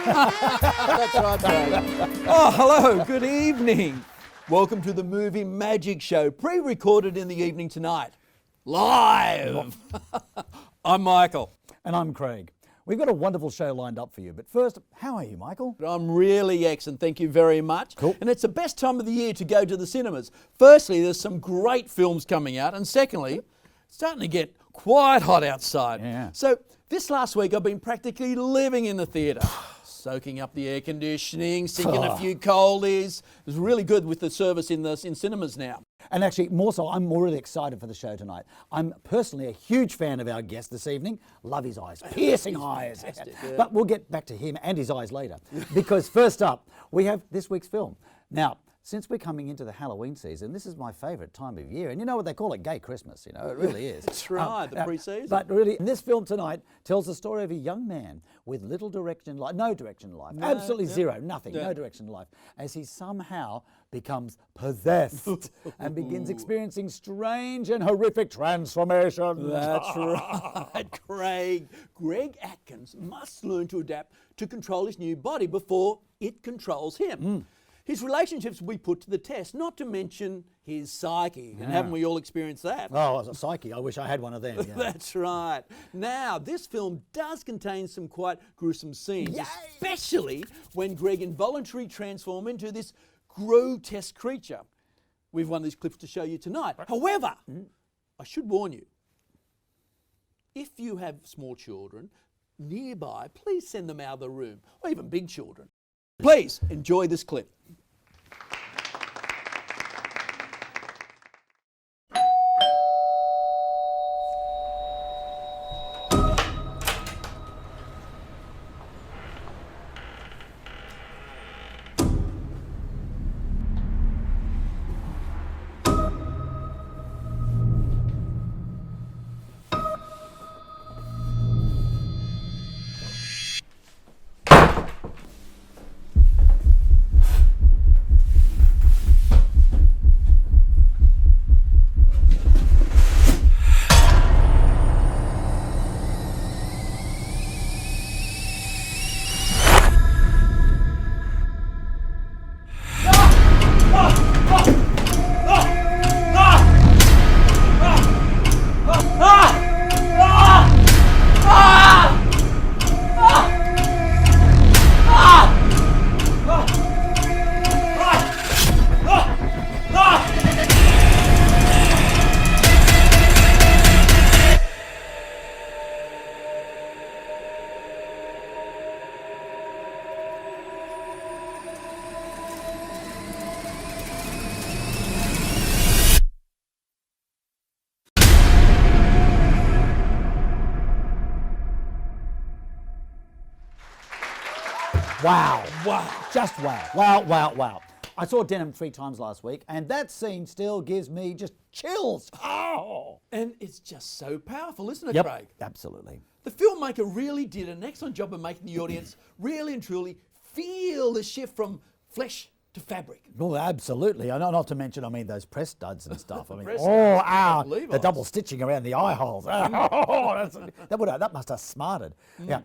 That's right, Craig. Oh, hello, good evening. Welcome to the Movie Magic Show, pre-recorded in the evening tonight. Live! I'm Michael. And I'm Craig. We've got a wonderful show lined up for you. But first, how are you, Michael? I'm really excellent, thank you very much. Cool. And it's the best time of the year to go to the cinemas. Firstly, there's some great films coming out. And secondly, it's starting to get quite hot outside. Yeah. So this last week, I've been practically living in the theatre. Soaking up the air conditioning, sinking a few coldies. It was really good with the service in cinemas now. And actually, more so, I'm really excited for the show tonight. I'm personally a huge fan of our guest this evening. Love his eyes, piercing eyes. Fantastic, yeah. But we'll get back to him and his eyes later. Because first up, we have this week's film. Now, since we're coming into the Halloween season, this is my favourite time of year. And you know what they call it? Gay Christmas, you know, it really is. That's right, the pre-season. But really, this film tonight tells the story of a young man with little direction in life, no direction in life, absolutely zero, nothing, no direction in life, as he somehow becomes possessed and begins experiencing strange and horrific transformations. That's right, Craig. Greg Atkins must learn to adapt to control his new body before it controls him. His relationships will be put to the test, not to mention his psyche. And haven't we all experienced that? Oh, as a psyche, I wish I had one of them. Yeah. That's right. Now, this film does contain some quite gruesome scenes, especially when Greg involuntarily transforms into this grotesque creature. We've one of these clips to show you tonight. However, I should warn you, if you have small children nearby, please send them out of the room, or even big children. Please enjoy this clip. Wow. Wow. Just wow. Wow, wow, wow. I saw Denim 3 times last week, and that scene still gives me just chills. Oh! And it's just so powerful, isn't it, Craig? Absolutely. The filmmaker really did an excellent job of making the audience really and truly feel the shift from flesh to fabric. Well, absolutely. Not to mention, I mean, those press studs and stuff. I mean, Press oh, studs, ow, Levi's. the double stitching around the eye holes. Oh, that must have smarted. Yeah.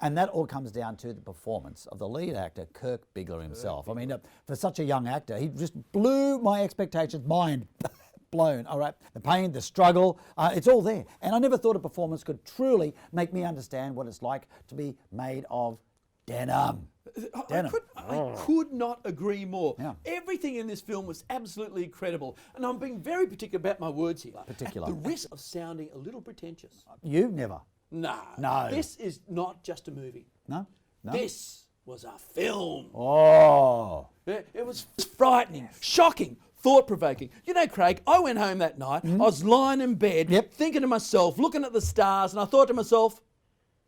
And that all comes down to the performance of the lead actor, Kirk Bigler himself. I mean, for such a young actor, he just blew my expectations, mind blown, all right? The pain, the struggle, it's all there. And I never thought a performance could truly make me understand what it's like to be made of denim. I could not agree more. Yeah. Everything in this film was absolutely incredible. And I'm being very particular about my words here. Particular. At the risk of sounding a little pretentious. You never. No. This is not just a movie. No? This was a film. Oh. It was frightening, shocking, thought-provoking. You know, Craig, I went home that night, I was lying in bed, thinking to myself, looking at the stars, and I thought to myself,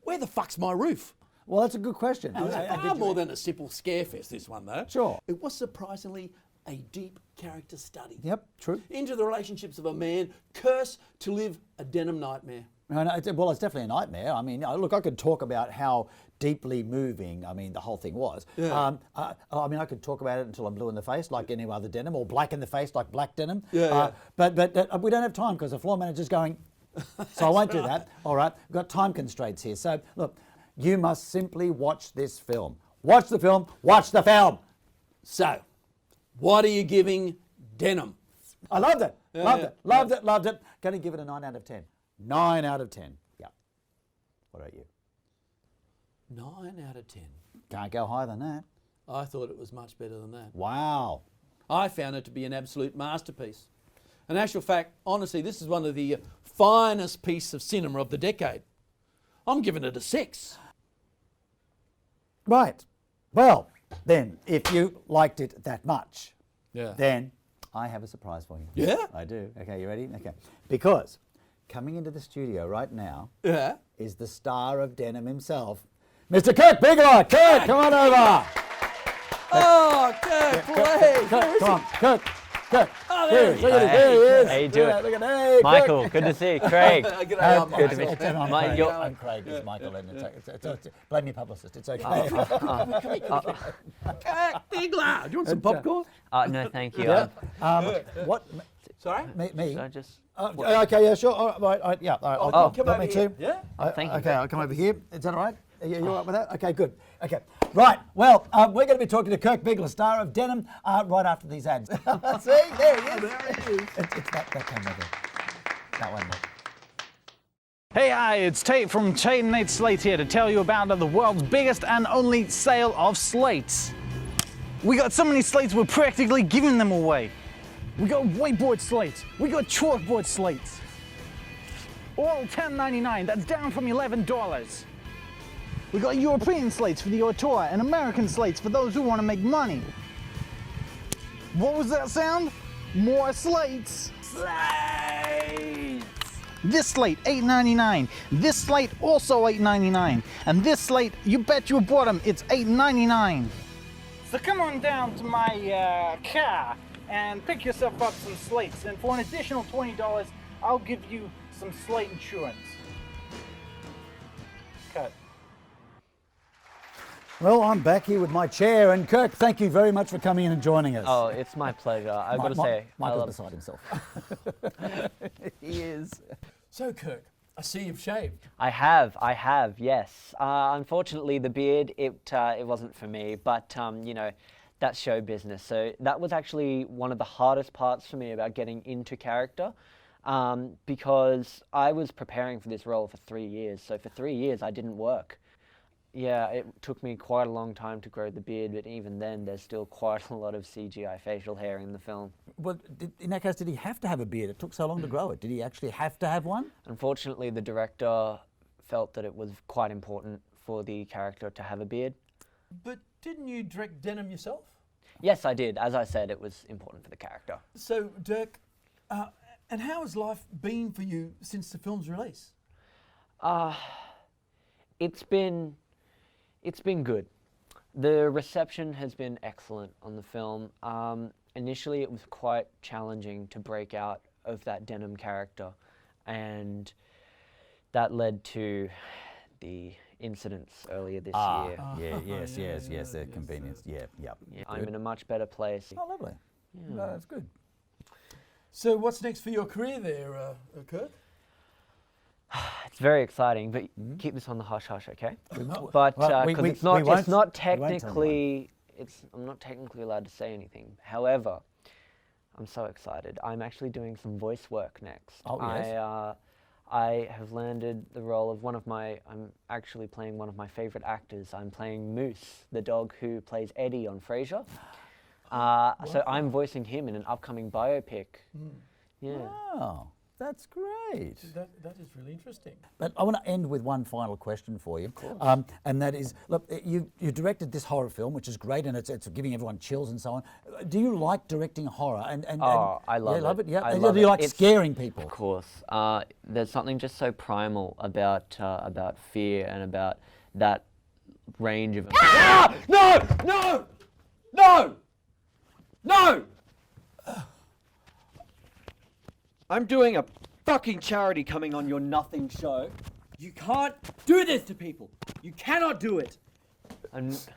where the fuck's my roof? Well, that's a good question. It was far more than a simple scarefest, this one, though. Sure. It was surprisingly a deep character study. Yep, true. Into the relationships of a man cursed to live a denim nightmare. Well, it's definitely a nightmare. I mean, look, I could talk about how deeply moving, I mean, the whole thing was. Yeah. I mean, I could talk about it until I'm blue in the face, like any other denim, or black in the face, like black denim. But we don't have time because the floor manager's going, so I won't do that. All right, we've got time constraints here. So, look, you must simply watch this film. Watch the film. Watch the film. So, what are you giving Denim? I loved it. Yeah, Loved it. Going to give it a 9 out of 10. 9 out of 10. Yeah. What about you? 9 out of 10. Can't go higher than that. I thought it was much better than that. Wow. I found it to be an absolute masterpiece. In actual fact, honestly, this is one of the finest pieces of cinema of the decade. I'm giving it a 6. Right. Well, then, if you liked it that much, then I have a surprise for you. Yeah? I do. Okay, you ready? Okay. Because coming into the studio right now is the star of Denim himself, Mr. Kirk Bigelow. Kirk, come on over. Oh, Kirk, please. Kirk, come on. Kirk. Oh, there he is. Look at him. There he is. How you doing? Look at hey, Michael, Kirk. good to see you. Craig. Good to meet you. I'm Craig. It's Michael. And it's blame your publicist. It's okay. Kirk Bigelow. Do you want some popcorn? No, thank you. What? Sorry? Me? So I just, Okay, yeah, sure. All right, yeah. All right, Oh, come got over me here. too. Yeah? thank you. Okay, I'll come over here. Is that all right? Are you all right with that? Okay, good. Okay. Right, well, we're going to be talking to Kirk Bigelow, star of Denim, right after these ads. See? There he is. It's that camera there. That one there. Hey, hi, it's Tate from Tate and Nate Slate here to tell you about the world's biggest and only sale of slates. We got so many slates, we're practically giving them away. We got whiteboard slates, we got chalkboard slates. All $10.99, that's down from $11. We got European slates for the auteur and American slates for those who want to make money. What was that sound? More slates. Slates! This slate, $8.99. This slate, also $8.99. And this slate, you bet your bottom, it's $8.99. So come on down to my car and pick yourself up some slates. And for an additional $20, I'll give you some slate insurance. Cut. Well, I'm back here with my chair, and Kirk, thank you very much for coming in and joining us. Oh, it's my pleasure. I've got to say, Michael's beside himself. he is. So, Kirk, I see you've shaved. I have, yes. Unfortunately, the beard, it wasn't for me, but you know, that's show business. So that was actually one of the hardest parts for me about getting into character, because I was preparing for this role for 3 years. So for 3 years, I didn't work. Yeah, it took me quite a long time to grow the beard, but even then, there's still quite a lot of CGI facial hair in the film. Well, in that case, did he have to have a beard? It took so long to grow it. Did he actually have to have one? Unfortunately, the director felt that it was quite important for the character to have a beard. But didn't you direct Denim yourself? Yes, I did. As I said, it was important for the character. So, Dirk, and how has life been for you since the film's release? It's been good. The reception has been excellent on the film. Initially, it was quite challenging to break out of that Denim character, and that led to the incidents earlier this year. Yes, the convenience. Yeah. I'm in a much better place. Oh, lovely. Yeah. No, that's good. So, what's next for your career there, Kirk? It's very exciting, but keep this on the hush hush, okay? But Well, because it's not technically, I'm not technically allowed to say anything. However, I'm so excited. I'm actually doing some voice work next. Oh, yes. I have landed the role of I'm actually playing one of my favorite actors. I'm playing Moose, the dog who plays Eddie on Frasier. So I'm voicing him in an upcoming biopic. Yeah. Wow, that's great. That is really interesting. But I want to end with one final question for you. And that is, look, you directed this horror film, which is great, and it's giving everyone chills and so on. Do you like directing horror? I love it. Yeah, I do love you like it. scaring people? Of course. There's something just so primal about fear and about that range of... No! I'm doing a fucking charity coming on your nothing show. You can't do this to people. You cannot do it. And this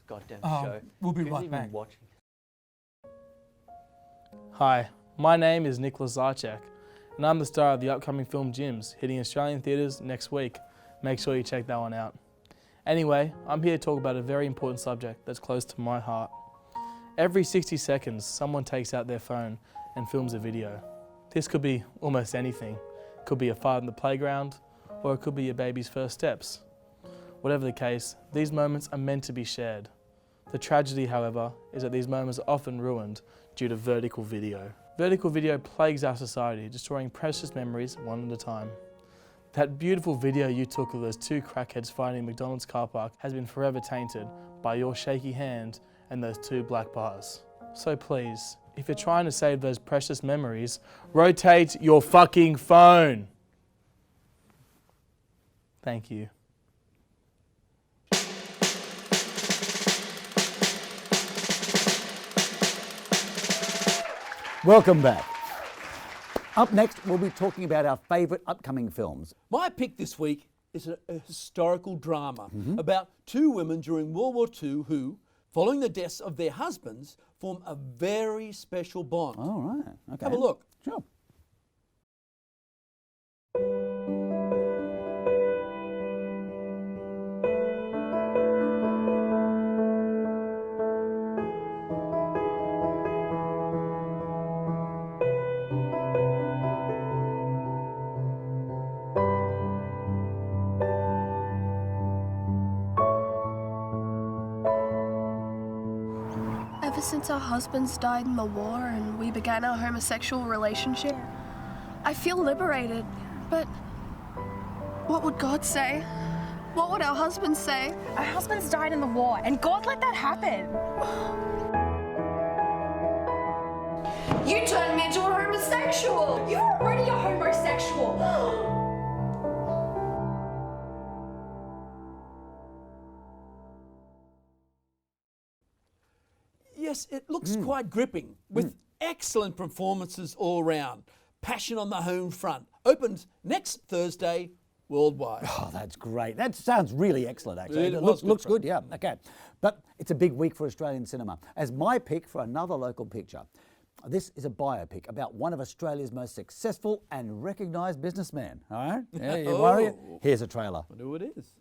goddamn show. We'll be Who's right even back. watching? Hi, my name is Nicholas Zarchak, and I'm the star of the upcoming film Gyms, hitting Australian theatres next week. Make sure you check that one out. Anyway, I'm here to talk about a very important subject that's close to my heart. Every 60 seconds, someone takes out their phone and films a video. This could be almost anything. It could be a fight in the playground, or it could be your baby's first steps. Whatever the case, these moments are meant to be shared. The tragedy, however, is that these moments are often ruined due to vertical video. Vertical video plagues our society, destroying precious memories one at a time. That beautiful video you took of those two crackheads fighting in McDonald's car park has been forever tainted by your shaky hand and those two black bars. So please, if you're trying to save those precious memories, rotate your fucking phone. Thank you. Welcome back. Up next, we'll be talking about our favourite upcoming films. My pick this week is a historical drama about two women during World War II who, following the deaths of their husbands, form a very special bond. All right. Okay. Have a look. Sure. Ever since our husbands died in the war and we began our homosexual relationship, I feel liberated. But what would God say? What would our husbands say? Our husbands died in the war, and God let that happen. You turned me into a homosexual! You're already a homosexual. Yes, it looks quite gripping, with excellent performances all round. Passion on the home front. Opens next Thursday worldwide. Oh, that's great. That sounds really excellent, actually. It looks was good, good, yeah. Okay. But it's a big week for Australian cinema. As my pick for another local picture, this is a biopic about one of Australia's most successful and recognised businessmen. All right? Yeah, you worry? Oh. Here's a trailer. I wonder who it is.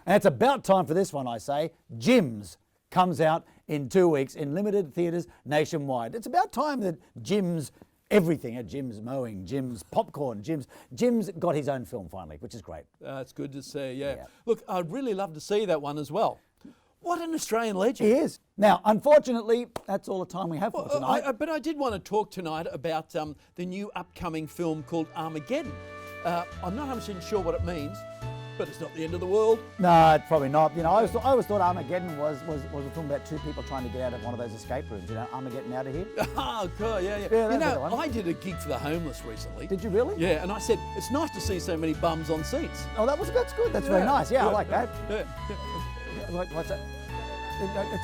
And it's about time for this one, I say. Jim's comes out in 2 weeks in limited theatres nationwide. It's about time that Jim's everything, Jim's mowing, Jim's popcorn, Jim's got his own film finally, which is great. It's good to see, yeah. Yeah. Look, I'd really love to see that one as well. What an Australian legend. He is. Now, unfortunately, that's all the time we have for tonight. But I did want to talk tonight about the new upcoming film called Armageddon. I'm not 100% sure what it means, but it's not the end of the world. No, it's probably not. You know, I always thought Armageddon was a film about two people trying to get out of one of those escape rooms. You know, Armageddon out of here. Oh, God, yeah. Yeah, You that's a good know, one. I did a gig for the homeless recently. Did you really? Yeah, and I said, it's nice to see so many bums on seats. Oh, that's good. That's very nice. Yeah, I like that. Yeah. What's that?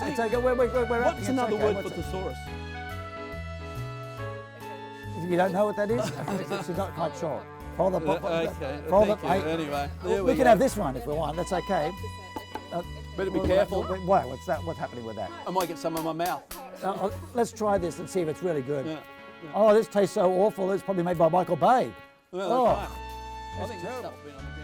It's okay. We're What's it's another okay. word What's for it? thesaurus? You don't know what that is? You're not quite sure. Follow the. Okay, follow thank the. you. Anyway, there We we can go. have this one if we want. That's okay. Better be careful. Why? What's that? What's happening with that? I might get some in my mouth. Let's try this and see if it's really good. Yeah. Oh, this tastes so awful. It's probably made by Michael Bay. Well, Oh. that's fine. I think this stuff's been on the